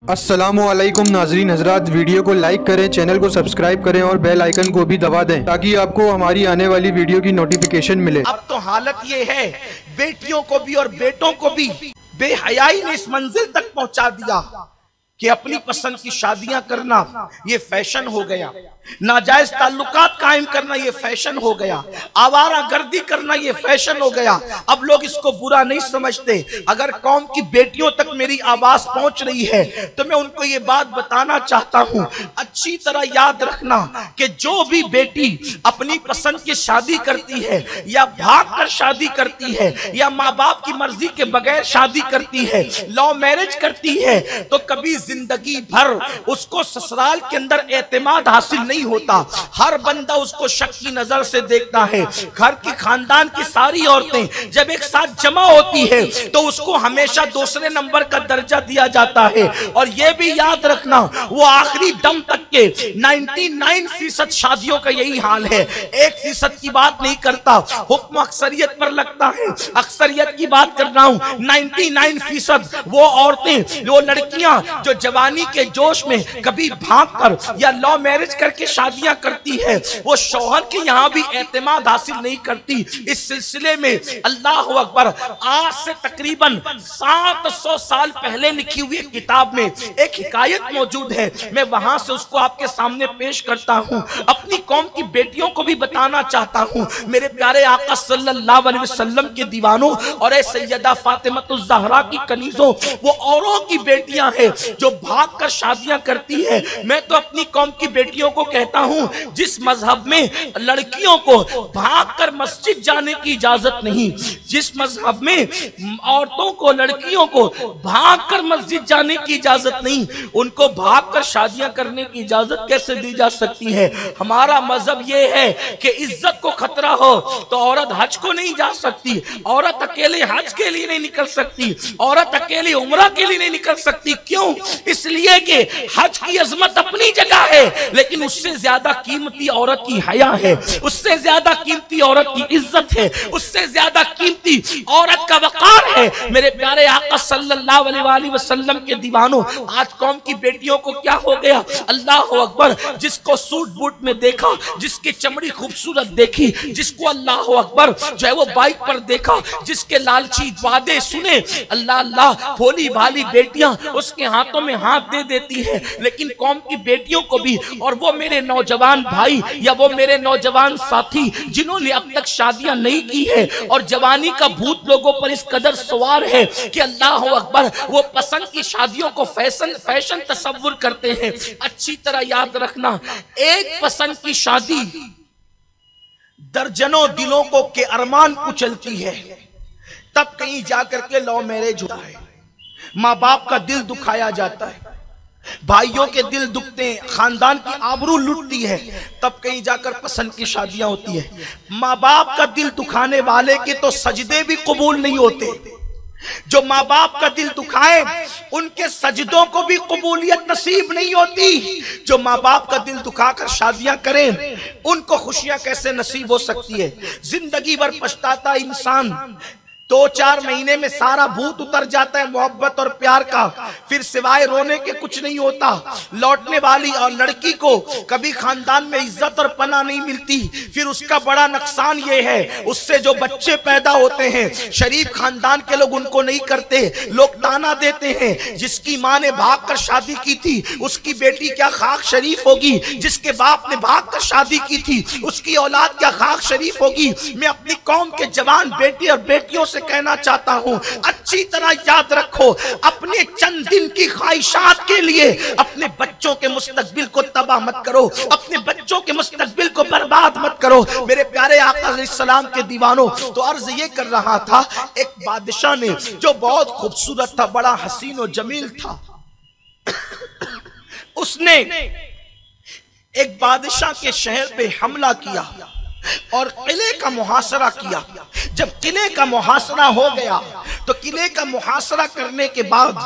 अस्सलामुअलैकुम नाजरीन हजरात, वीडियो को लाइक करें, चैनल को सब्सक्राइब करें और बेल आइकन को भी दबा दें ताकि आपको हमारी आने वाली वीडियो की नोटिफिकेशन मिले। अब तो हालत ये है, बेटियों को भी और बेटों को भी बेहयाई ने इस मंजिल तक पहुंचा दिया कि अपनी पसंद की शादियां करना ये फैशन हो गया, नाजायज ताल्लुकात कायम करना ये फैशन हो गया, आवारा गर्दी करना ये फैशन हो गया। अब लोग इसको बुरा नहीं समझते। अगर कौम की बेटियों तक मेरी आवाज पहुंच रही है तो मैं उनको ये बात बताना चाहता हूं, अच्छी तरह याद रखना कि जो भी बेटी अपनी पसंद की शादी करती है या भाग कर शादी करती है या माँ बाप की मर्जी के बगैर शादी करती है, लव मैरिज करती है, तो कभी जिंदगी भर उसको ससुराल के अंदर एतमाद हासिल नहीं होता। हर बंदा उसको शक की नजर से देखता है। घर की खानदान की सारी औरतें जब एक साथ जमा होती है तो उसको हमेशा दूसरे नंबर का दर्जा दिया जाता है। और यह भी याद रखना, वो आखिरी दम तक के 99% शादियों का यही हाल है। 1% की बात नहीं करता, हुक्म अक्सरियत पर लगता है। अक्सरियत की बात कर रहा हूं। 99% वो औरतें, वो लड़कियां जो जवानी के जोश में कभी भागकर या लव मैरिज करके शादियां करती है, वो शौहर के यहाँ भी एतमाद हासिल नहीं करती। इस सिलसिले में अल्लाह अकबर, आज से तकरीबन 700 साल पहले लिखी हुई किताब में एक हिकायत मौजूद है। मैं वहां से उसको आपके सामने पेश करता हूं। अपनी कौम की बेटियों को भी बताना चाहता हूं। मेरे प्यारे आका सल्लल्लाहु अलैहि वसल्लम के दीवानों और ए सैयदा फातिमतुज़ ज़हरा की कनीजों, वो औरों की बेटियां हैं जो भाग कर शादियां करती है। मैं तो अपनी कौम की बेटियों को कहता हूं, जिस मजहब में लड़कियों को भागकर मस्जिद जाने की इजाजत नहीं, जिस मजहब में औरतों को, लड़कियों को भागकर मस्जिद जाने की इजाजत नहीं, उनको भागकर शादियां करने की इजाजत कैसे दी जा सकती है? हमारा मजहब यह है कि इज्जत को खतरा हो तो औरत हज को नहीं जा सकती, औरत अकेले हज के लिए नहीं निकल सकती, औरत अकेले उम्रा के लिए नहीं निकल सकती। क्यों? इसलिए कि हज की अजमत अपनी जगह है, लेकिन उससे ज्यादा कीमती औरत की हया है, उससे ज्यादा कीमती औरत की इज्जत है, उससे ज्यादा कीमती औरत का वकार है। मेरे प्यारे आका सल्लल्लाहु अलैहि वसल्लम के दीवानों, आज कौम की बेटियों को क्या हो गया? अल्लाह अकबर, जिसको सूट बूट में देखा, जिसकी चमड़ी खूबसूरत देखी, जिसको अल्लाह अकबर जो है वो बाइक पर देखा, जिसके लालची वादे सुने, अल्लाह अल्लाह, भोली भाली बेटियां उसके हाथों में हाथ दे देती है। लेकिन कौम की बेटियों को भी, और वो मेरे नौजवान भाई या वो मेरे नौजवान साथी जिन्होंने अब तक शादियां नहीं की है और जवानी का भूत लोगों पर इस कदर सवार है कि अल्लाह अकबर, वो पसंद की शादियों को फैशन तस्वुर करते हैं। अच्छी तरह याद रखना, एक पसंद की शादी दर्जनों दिलों को के अरमान कुचलती है। तब कहीं जाकर के लव मैरिज होता है, माँ बाप का दिल दुखाया जाता है, भाइयों के दिल दुखते हैं, खानदान की आबरू लुटती है, तब कहीं जाकर पसंद की शादियां होती है। माँ बाप का दिल दुखाने वाले के तो सजदे भी कबूल नहीं होते। जो माँ बाप का दिल दुखाए उनके सजदों को भी कबूलियत नसीब नहीं होती। जो माँ बाप का दिल दुखाकर शादियां करें उनको खुशियां कैसे नसीब हो सकती है? जिंदगी भर पछताता इंसान, 2-4 महीने में सारा भूत उतर जाता है मोहब्बत और प्यार का, फिर सिवाय रोने के कुछ नहीं होता। लौटने वाली और लड़की को कभी खानदान में इज्जत और पनाह नहीं मिलती। फिर उसका बड़ा नुकसान ये है, उससे जो बच्चे पैदा होते हैं शरीफ खानदान के लोग उनको नहीं करते, लोग ताना देते हैं, जिसकी माँ ने भाग कर शादी की थी उसकी बेटी क्या खाक शरीफ होगी, जिसके बाप ने भाग कर शादी की थी उसकी औलाद क्या खाक शरीफ होगी। मैं अपनी कौम के जवान बेटी और बेटियों से कहना चाहता हूं, अच्छी तरह याद रखो, अपने चंद दिन की ख्वाहिशात के लिए अपने बच्चों के मुस्तकबिल को तबाह मत करो, अपने बच्चों के मुस्तकबिल को बर्बाद मत करो। मेरे प्यारे आका अलैहिस्सलाम के दीवानों, तो अर्ज ये कर रहा था, एक बादशाह ने जो बहुत खूबसूरत था, बड़ा हसीन और जमील था, उसने एक बादशाह के शहर पे हमला किया और किले का मुहासरा किया। जब किले का मुहासरा हो गया तो किले का मुहासरा करने के बाद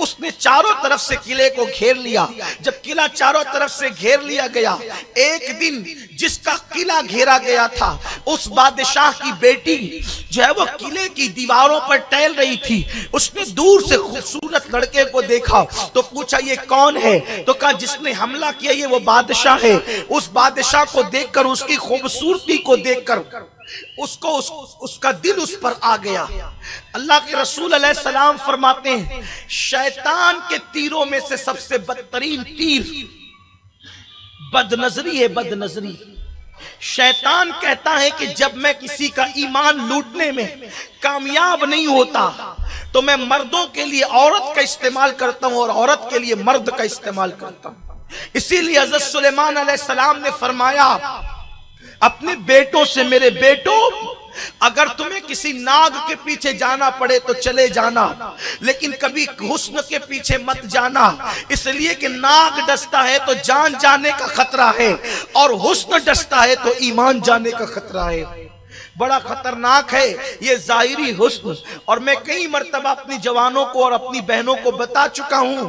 उसने चारों तरफ से किले को घेर लिया। जब किला चारों तरफ से घेर लिया गया, एक दिन जिसका किला घेरा गया था उस बादशाह की बेटी जो है वो किले की दीवारों पर टहल रही थी। उसने दूर से खूबसूरत लड़के को देखा तो पूछा ये कौन है? तो कहा जिसने हमला किया ये वो बादशाह है। उस बादशाह को देखकर, उसकी खूबसूरती को देखकर उसको उसका दिल उस पर आ गया। अल्लाह के रसूल अलैहिस्सलाम फरमाते हैं शैतान के तीरों में से सबसे बदतरीन तीर बदनजरी है। बदनजरी, शैतान कहता है कि जब मैं किसी का ईमान लूटने में कामयाब नहीं होता तो मैं मर्दों के लिए औरत का इस्तेमाल करता हूं और औरत के लिए मर्द का इस्तेमाल करता हूं। इसीलिए हज़रत सुलेमान अलैहिस्सलाम ने फरमाया अपने बेटों से, मेरे बेटों अगर तुम्हें किसी नाग के पीछे जाना पड़े तो चले जाना, लेकिन कभी हुस्न के पीछे मत जाना, इसलिए कि नाग डसता है तो जान जाने का खतरा है और हुस्न डसता है तो ईमान जाने का खतरा है। बड़ा खतरनाक है ये जाहिरी हुस्न। और मैं कई मर्तबा अपनी जवानों को और अपनी बहनों को बता चुका हूं,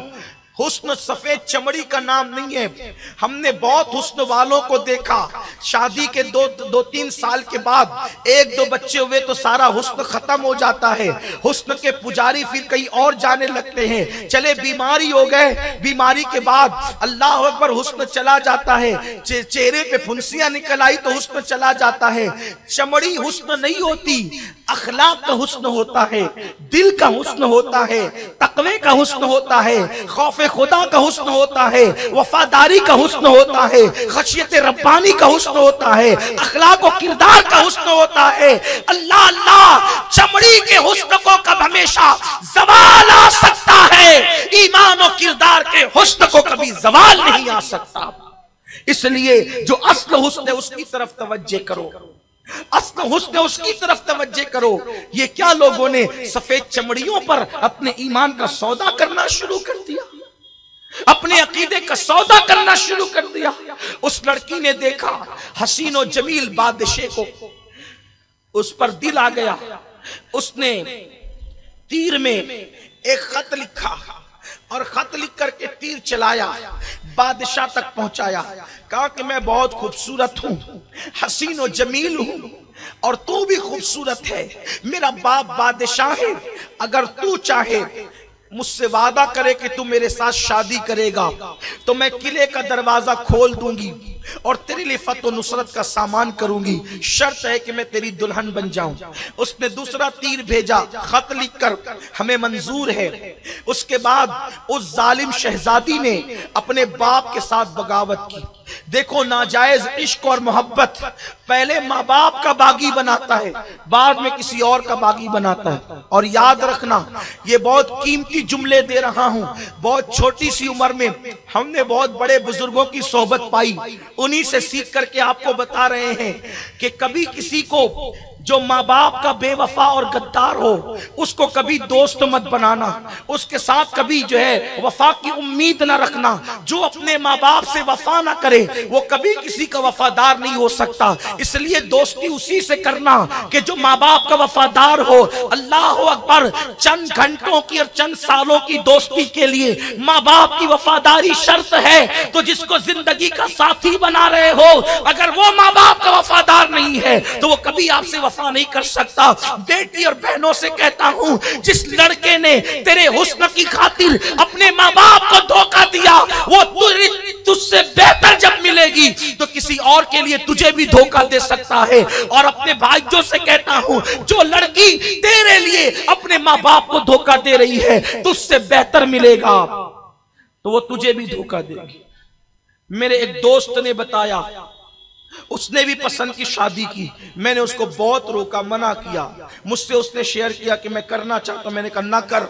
हुस्न सफेद चमड़ी का नाम नहीं है। हमने बहुत हुस्न वालों को देखा, शादी के दो तीन साल के बाद एक दो बच्चे हुए तो सारा हुस्न खत्म हो जाता है। हुस्न के पुजारी फिर कहीं और जाने लगते हैं। चले बीमारी हो गए, बीमारी के बाद अल्लाह अकबर हुस्न चला जाता है। चेहरे पे फुंसियां निकल आई तो हुस्न चला जाता है। चमड़ी हुस्न नहीं होती, अखलाक का हुस्न होता है, दिल का हुस्न होता है, तकवे का हुस्न होता है, खौफे खुदा का हुस्न होता है, वफादारी का हुस्न होता है, खशियत रब्बानी का हुस्न होता है, अखलाक और किरदार का हुस्न होता है। अल्लाह अल्लाह, चमड़ी के हुस्न को कब हमेशा जवाल आ सकता है, ईमान और किरदार के हुस्न को कभी जवाल नहीं आ सकता। इसलिए जो असल हुस्न है उसकी तरफ तवज्जो करो, असल हुस्न है उसकी तरफ तवज्जो करो। ये क्या लोगों ने सफेद चमड़ियों पर अपने ईमान का सौदा करना शुरू कर दिया, अपने अकीदे का सौदा करना शुरू कर दिया। उस लड़की ने देखा हसीन और जमील बादशाह को, उस पर दिल आ गया। उसने तीर में एक खत लिखा और खत लिख करके तीर चलाया, बादशाह तक पहुंचाया। कहा कि मैं बहुत खूबसूरत हूं, हसीन और जमील हूं और तू भी खूबसूरत है। मेरा बाप बादशाह है, अगर तू चाहे मुझसे वादा करे कि तू मेरे साथ शादी करेगा तो मैं किले का दरवाजा खोल दूंगी और तेरे लिए फतह और नुसरत का सामान करूंगी, शर्त है कि मैं तेरी दुल्हन बन जाऊं। उसने दूसरा तीर भेजा, खत लिखकर हमें मंजूर है। उसके बाद उस जालिम शहजादी ने अपने बाप के साथ बगावत की। देखो नाजायज इश्क और मोहब्बत पहले माँ बाप का बागी बनाता है, बाद में किसी और का बागी बनाता है। और याद रखना, ये बहुत कीमती जुमले दे रहा हूं, बहुत छोटी सी उम्र में हमने बहुत बड़े बुजुर्गों की सोहबत पाई, उन्हीं से सीख करके आपको बता रहे हैं कि कभी किसी को जो माँ बाप का बेवफा और गद्दार हो उसको कभी दोस्त मत बनाना, उसके साथ कभी जो है वफा की उम्मीद ना रखना। जो अपने माँ बाप से वफा ना करे वो कभी किसी का वफादार नहीं हो सकता। इसलिए दोस्ती उसी से करना कि जो माँ बाप का वफादार हो। अल्लाह अकबर, चंद घंटों की और चंद सालों की दोस्ती के लिए माँ बाप की वफादारी शर्त है, तो जिसको जिंदगी का साथी बना रहे हो अगर वो माँ बाप का वफादार नहीं है तो वो कभी आपसे वफा नहीं कर सकता। बेटी और बहनों से कहता हूं, जिस लड़के ने तेरे हुस्न की खातिर अपने माँ बाप को धोखा दिया वो तुझसे बेहतर जब मिलेगी तो किसी और के लिए तुझे भी धोखा दे सकता है। और अपने भाइयों से कहता हूं, जो लड़की तेरे लिए अपने माँ बाप को धोखा दे रही है तुझसे बेहतर मिलेगा तो वो तुझे भी धोखा देगी। मेरे एक दोस्त ने बताया, उसने भी पसंद की शादी की, मैंने उसको बहुत रोका, मना किया। मुझसे उसने शेयर किया कि मैं करना चाहता हूं, मैंने कहा ना कर,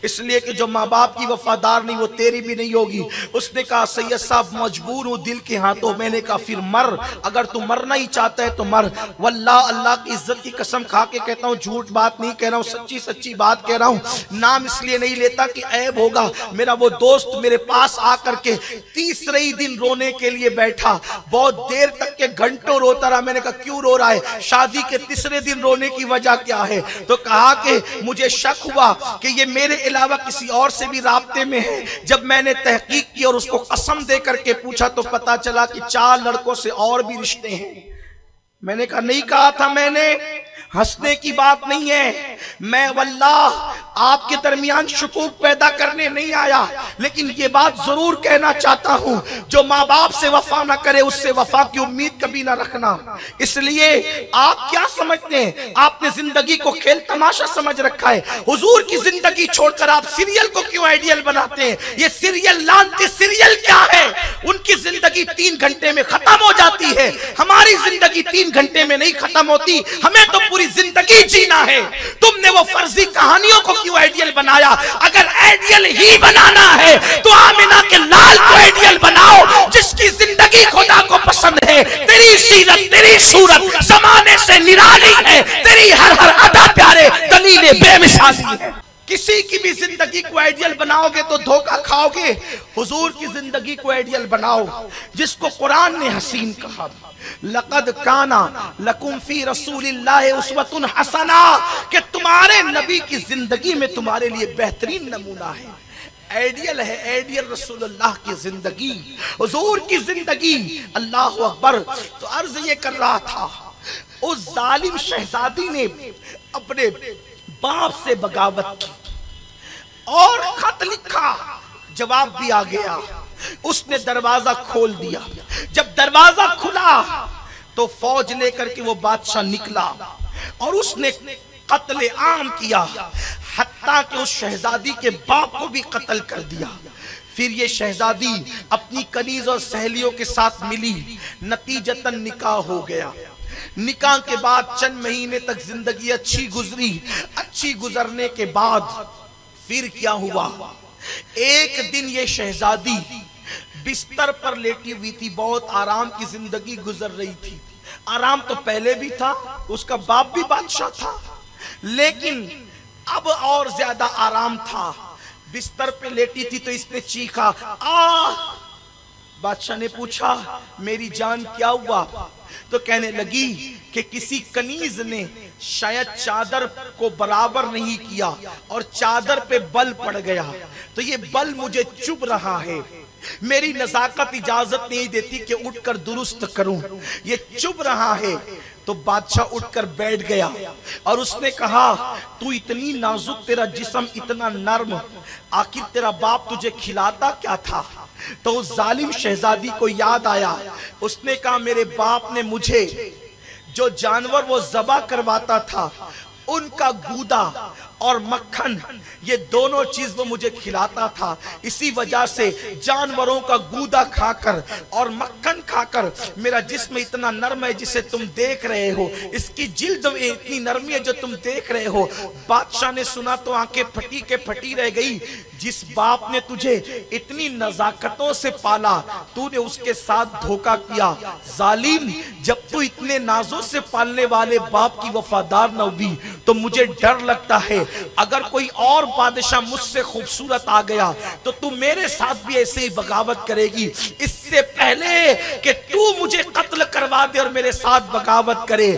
इसलिए कि जो माँ बाप की वफादार नहीं वो तेरी भी नहीं होगी। उसने कहा सैयद साहब मजबूर हूं दिल के हाथों। मैंने कहा फिर मर, अगर तू मरना ही चाहता है तो मर। वल्लाह अल्लाह की इज्जत की कसम खा के कहता हूँ, झूठ बात नहीं कह रहा हूँ, सच्ची सच्ची बात कह रहा हूँ। नाम इसलिए नहीं लेता कि ऐब होगा। मेरा वो दोस्त मेरे पास आकर के तीसरे ही दिन रोने के लिए बैठा, बहुत देर तक करके घंटों रोता रहा। मैंने कहा क्यों रो रहा है? शादी के तीसरे दिन रोने की वजह क्या है? तो कहा कि मुझे शक हुआ कि ये मेरे अलावा किसी और से भी राब्ते में है। जब मैंने तहकीक की और उसको कसम दे करके पूछा तो पता चला कि 4 लड़कों से और भी रिश्ते हैं। मैंने कहा नहीं कहा था मैंने, हंसने की बात नहीं है। मैं वल्लाह आपके दरमियान शुकूक पैदा करने नहीं आया, लेकिन ये बात जरूर कहना चाहता हूं, जो माँ बाप से वफा ना करे उससे वफा की उम्मीद कभी ना रखना। इसलिए आप क्या समझते हैं? आपने जिंदगी को खेल तमाशा समझ रखा है। हुजूर की जिंदगी छोड़कर आप सीरियल को क्यों आइडियल बनाते हैं? ये सीरियल लानती सीरियल क्या है? उनकी जिंदगी 3 घंटे में खत्म हो जाती है, हमारी जिंदगी 3 घंटे में नहीं खत्म होती। हमें तो पूरी जिंदगी जीना है। तुमने वो फर्जी कहानियों को क्यों आइडियल बनाया? अगर आइडियल ही बनाना है तो आमिना के लाल को आइडियल बनाओ, जिसकी जिंदगी खुदा को पसंद है। तेरी सीरत तेरी सूरत जमाने से निराली है, तेरी हर हर अदा प्यारे दलील बेमिसाली है। किसी की भी जिंदगी को आइडियल बनाओगे तो धोखा खाओगे। हुजूर की जिंदगी को आइडियल बनाओ, जिसको कुरान ने हसीन कहा, लक़द काना लकुम फी रसूलिल्लाहि उस्वतुन हसना, कि तुम्हारे नबी की जिंदगी में तुम्हारे लिए बेहतरीन नमूना है। आइडियल है, आइडियल रसूलुल्लाह की जिंदगी, हुजूर की जिंदगी। अल्लाह अकबर। तो अर्ज ये कर रहा था, उस जालिम शहजादी ने अपने बाप से बगावत की और खत लिखा, जवाब भी आ गया। उसने दरवाजा खोल दिया। जब दरवाजा खुला तो फौज लेकर के वो बादशाह निकला और उसने कत्ले आम किया, हत्ता कि उस शहजादी के बाप को भी कत्ल कर दिया। फिर ये शहजादी अपनी कनीज और सहेलियों के साथ मिली, नतीजतन निकाह हो गया। निकाह के बाद चंद महीने तक जिंदगी अच्छी गुजरी। अच्छी गुजरने के बाद फिर क्या हुआ? एक दिन ये शहजादी बिस्तर पर लेटी हुई थी, बहुत आराम की जिंदगी गुजर रही थी। आराम तो पहले भी था, उसका बाप भी बादशाह था, लेकिन अब और ज्यादा आराम था। बिस्तर पे लेटी थी तो इसने चीखा, आ! बादशाह ने पूछा, मेरी जान क्या हुआ? तो कहने लगी कि किसी कनीज ने शायद चादर को बराबर नहीं किया और चादर पे बल पड़ गया, तो ये बल मुझे चुभ रहा है। मेरी नजाकत इजाजत नहीं देती कि उठकर दुरुस्त करूं, ये चुभ रहा है। तो बादशाह उठकर बैठ गया और उसने कहा, तू इतनी नाजुक, तेरा जिस्म इतना नर्म, आखिर तेरा बाप तुझे खिलाता क्या था? तो उस जालिम शहजादी को याद आया। उसने कहा, मेरे बाप ने मुझे जो जानवर वो ज़बा करवाता था, उनका गूदा और मक्खन, ये दोनों चीज वो मुझे खिलाता था। इसी वजह से जानवरों का गूदा खाकर और मक्खन खाकर मेरा जिस्म इतना नर्म है जिसे तुम देख रहे हो। इसकी जिल्द में इतनी नरमी है जो तुम देख रहे हो। बादशाह ने सुना तो आंखें फटी के फटी रह गई। जिस बाप ने तुझे इतनी नजाकतों से पाला, तूने उसके साथ धोखा किया। जालिम, जब तू इतने नाजों से पालने वाले बाप की वफादार न हुई तो मुझे डर लगता है अगर कोई और बादशाह मुझसे खूबसूरत आ गया तो तू मेरे साथ भी ऐसे ही बगावत करेगी। इससे पहले कि तू मुझे कत्ल करवा दे और मेरे साथ बगावत करे,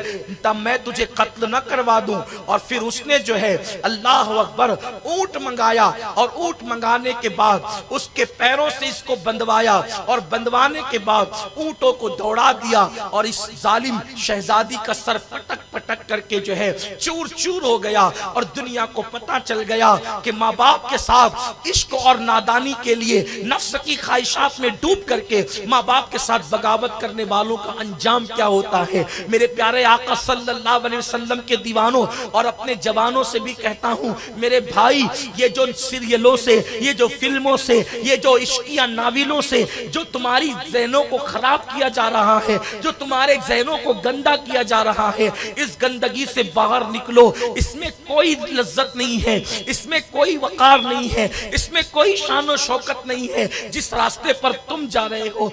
तब मैं तुझे कत्ल न करवा दूं। और फिर उसने जो है, अल्लाह अकबर, ऊंट मंगाया और ऊंट मंगाने के बाद उसके पैरों से इसको बंधवाया और बंधवाने के बाद ऊंटों को दौड़ा दिया और इस जालिम शहजादी का सर पटक पटक करके जो है चूर चूर हो गया। और दुनिया को पता चल गया कि माँ बाप के साथ इश्क और नादानी के लिए नफ्स की ख्वाहिशात में डूब करके माँ बाप के साथ बगावत करने वालों का अंजाम क्या होता है। मेरे प्यारे आका सल्लल्लाहु अलैहि वसल्लम के दीवानों और अपने जवानों से भी कहता हूँ, मेरे भाई, ये जो सीरियलों से, ये जो फिल्मों से, ये जो इश्किया नाविलों से जो तुम्हारी ज़हनों को खराब किया जा रहा है, जो तुम्हारे ज़हनों को गंदा किया जा रहा है, इस गंदगी से बाहर निकलो। इसमें कोई लज्जत नहीं है, इसमें कोई वकार नहीं है, इसमें कोई शान और शौकत नहीं है। जिस रास्ते पर तुम जा रहे हो